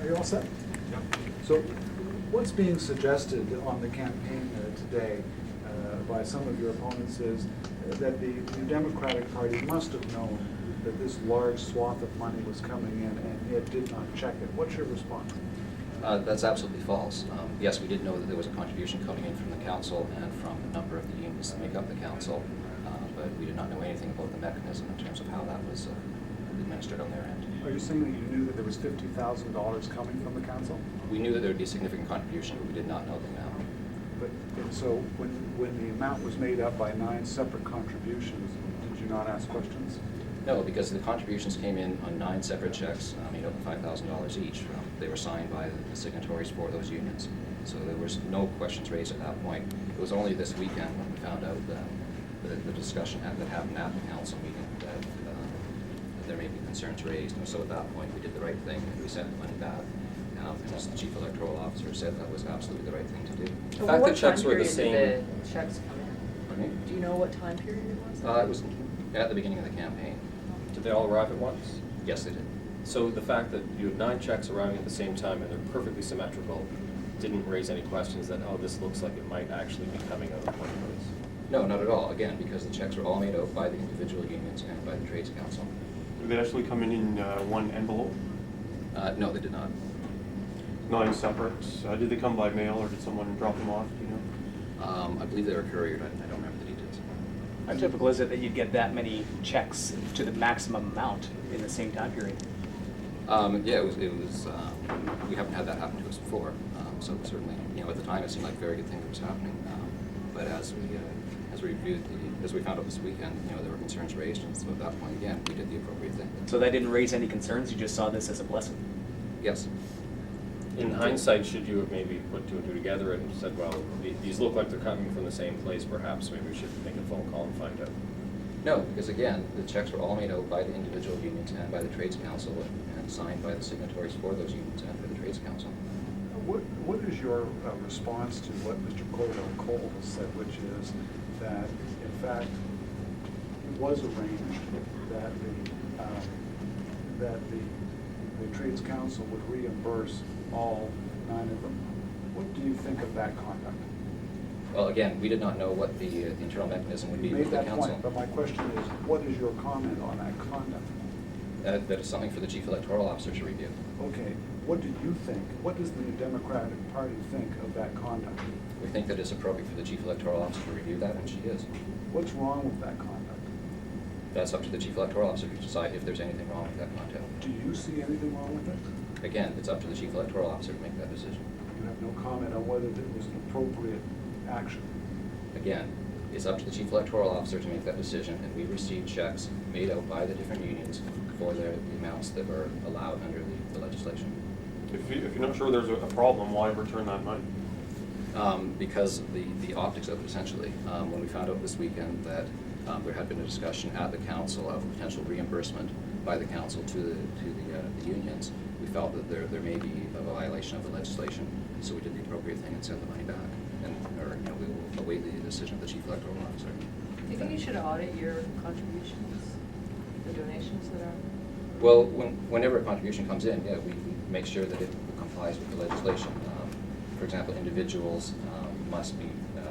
Are you all set? Yep. So what's being suggested on the campaign today by some of your opponents is that the Democratic Party must have known that this large swath of money was coming in and it did not check it. What's your response? That's absolutely false. Yes, we did know that there was a contribution coming in from the council and from a number of the unions that make up the council, but we did not know anything about the mechanism in terms of how that was administered on their end. Are you saying that you knew that there was $50,000 coming from the council? We knew that there would be a significant contribution, but we did not know the amount. But so when the amount was made up by 9 separate contributions, did you not ask questions? No, because the contributions came in on 9 separate checks, made up of $5,000 each. They were signed by the signatories for those unions. So there was no questions raised at that point. It was only this weekend when we found out the discussion that happened at the council meeting that there may be concerns raised. And so at that point, we did the right thing and we sent the money back. And as the chief electoral officer said, that was absolutely the right thing to do. The fact that checks were the same. Did the checks come in? Pardon me? Do you know what time period it was? It was at the beginning of the campaign. Did they all arrive at once? Yes, they did. So the fact that you had 9 checks arriving at the same time and they're perfectly symmetrical didn't raise any questions that, oh, this looks like it might actually be coming out of one place? No, not at all. Again, because the checks were all made out by the individual unions and by the trades council. Did they actually come in one envelope? No, they did not. 9 separate. Did they come by mail or did someone drop them off? Do you know? I believe they were couriered. I don't remember the details. How typical is it that you'd get that many checks to the maximum amount in the same time period? Yeah, it was we haven't had that happen to us before. So certainly, at the time it seemed like a very good thing that was happening. But as we reviewed as we found out this weekend, there were concerns raised, and so at that point, again, we did the appropriate thing. So that didn't raise any concerns, you just saw this as a blessing? Yes. In hindsight, should you have maybe put 2 and 2 together and said, well, these look like they're coming from the same place, perhaps maybe we should make a phone call and find out? No, because again, the checks were all made out by the individual unions and by the trades council and signed by the signatories for those unions and for the trades council. What is your response to what Mr. Cole has said, which is that, in fact, it was arranged that the Trades Council would reimburse all 9 of them? What do you think of that conduct? Well, again, we did not know what the internal mechanism would be You with made the that council. point, but my question is, what is your comment on that conduct? That is something for the chief electoral officer to review. Okay, what do you think? What does the Democratic Party think of that conduct? We think that it's appropriate for the chief electoral officer to review that, and she is. What's wrong with that conduct? That's up to the chief electoral officer to decide if there's anything wrong with that conduct. Do you see anything wrong with it? Again, it's up to the chief electoral officer to make that decision. You have no comment on whether it was an appropriate action. Again, it's up to the chief electoral officer to make that decision, and we received checks made out by the different unions for the amounts that were allowed under the legislation. If you're not sure there's a problem, why return that money? Because the optics of it, essentially. When we found out this weekend that there had been a discussion at the council of potential reimbursement by the council to the unions, we felt that there may be a violation of the legislation, so we did the appropriate thing and sent the money back. We will await the decision of the chief electoral officer. Do you think you should audit your contributions, the donations that are? Well, whenever a contribution comes in, yeah, we make sure that it complies with the legislation. For example, individuals must be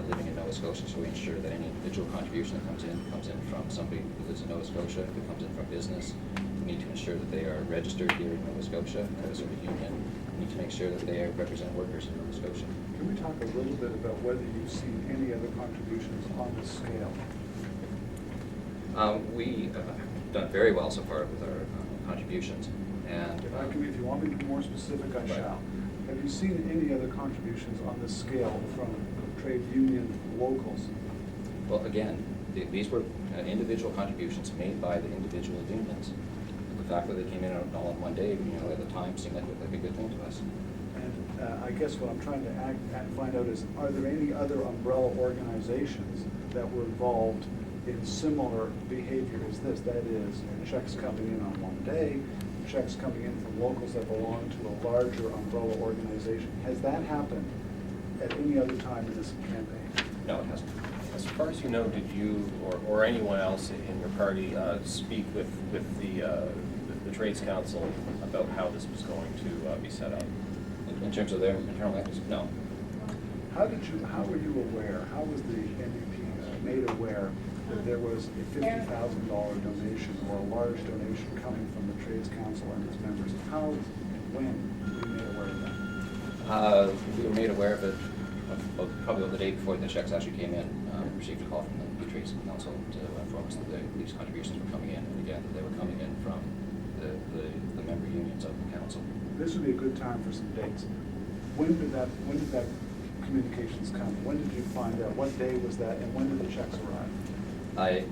living in Nova Scotia, so we ensure that any individual contribution that comes in from somebody who lives in Nova Scotia. If it comes in from business, we need to ensure that they are registered here in Nova Scotia as a union. We need to make sure that they represent workers in Nova Scotia. Can we talk a little bit about whether you've seen any other contributions on this scale? We have done very well so far with our contributions. And If you want me to be more specific, I Right. shall. Have you seen any other contributions on this scale from trade union locals? well, again, these were individual contributions made by the individual unions. The fact that they came in all in one day, at the time, seemed like a good thing to us. And I guess what I'm trying to find out is, are there any other umbrella organizations that were involved in similar behavior as this? That is, checks coming in on one day, checks coming in from locals that belong to a larger umbrella organization. Has that happened at any other time in this campaign? No, it hasn't. As far as you know, did you or anyone else in your party speak with the the Trades Council about how this was going to be set up? In terms of their internal mechanism, no. How were you aware, how was the NDP made aware that there was a $50,000 donation or a large donation coming from the Trades Council and its members? How, when were you made aware of that? We were made aware of it probably the day before the checks actually came in. Received a call from the Trades Council to inform us that these contributions were coming in, and again, that they were coming in from the member unions of the council. This would be a good time for some dates. When did that communications come? When did you find out? What day was that, and when did the checks arrive? I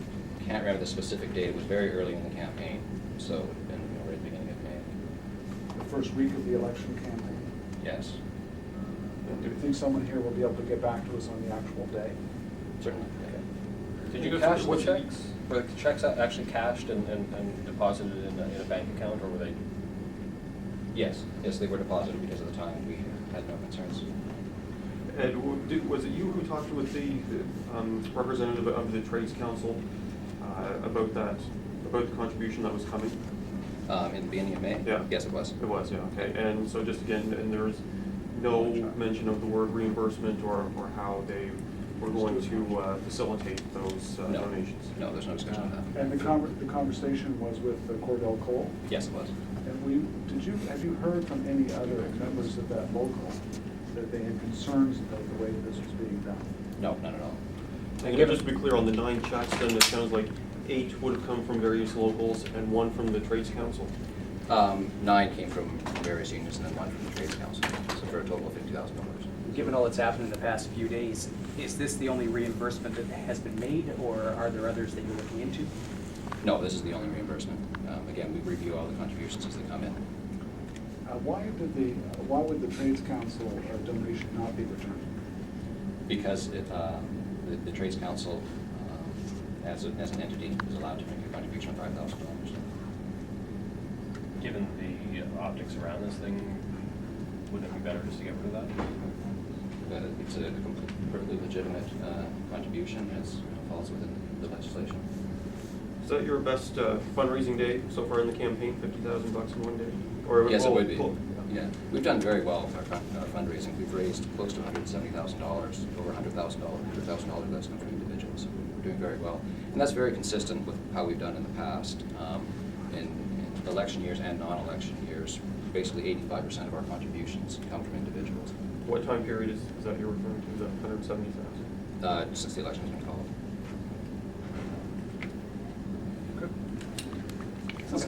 can't remember the specific date. It was very early in the campaign, so it would have been right at the beginning of May. The first week of the election campaign? Yes, And do you think someone here will be able to get back to us on the actual day? certainly. Did you cash the checks? Were the checks actually cashed and deposited in a bank account, or were they? Yes, they were deposited because of the time. We had no concerns. Ed, was it you who talked with the representative of the Trades Council about the contribution that was coming? In the beginning of May? Yeah. Yes, it was. It was, yeah, okay. And so just again, and there was no mention of the word reimbursement or how they were going to facilitate those No. donations? No, there's no discussion on that. And the conversation was with Cordell Cole? Yes, it was. And have you heard from any other members of that local that they had concerns about the way this was being done? No, not at all. And just to be clear, on the 9 checks, then it sounds like 8 would have come from various locals and 1 from the Trades Council? 9 came from various unions and then 1 from the Trades Council, so for a total of $50,000. Given all that's happened in the past few days, is this the only reimbursement that has been made, or are there others that you're looking into? No, this is the only reimbursement. Again, we review all the contributions as they come in. Why would the Trades Council donation not be returned? Because the Trades Council, as an entity, is allowed to make a contribution of $5,000. Given the optics around this thing, wouldn't it be better just to get rid of that? It's a perfectly legitimate contribution, as falls within the legislation. Is that your best fundraising day so far in the campaign, $50,000 in one day? Or Yes, it would be. Cool. Yeah, we've done very well with our fundraising. We've raised close to $170,000, over $100,000 that's come from individuals. We're doing very well, and that's very consistent with how we've done in the past. In election years and non-election years, basically 85% of our contributions come from individuals. What time period is that you're referring to, the 170,000? Since the election has been called.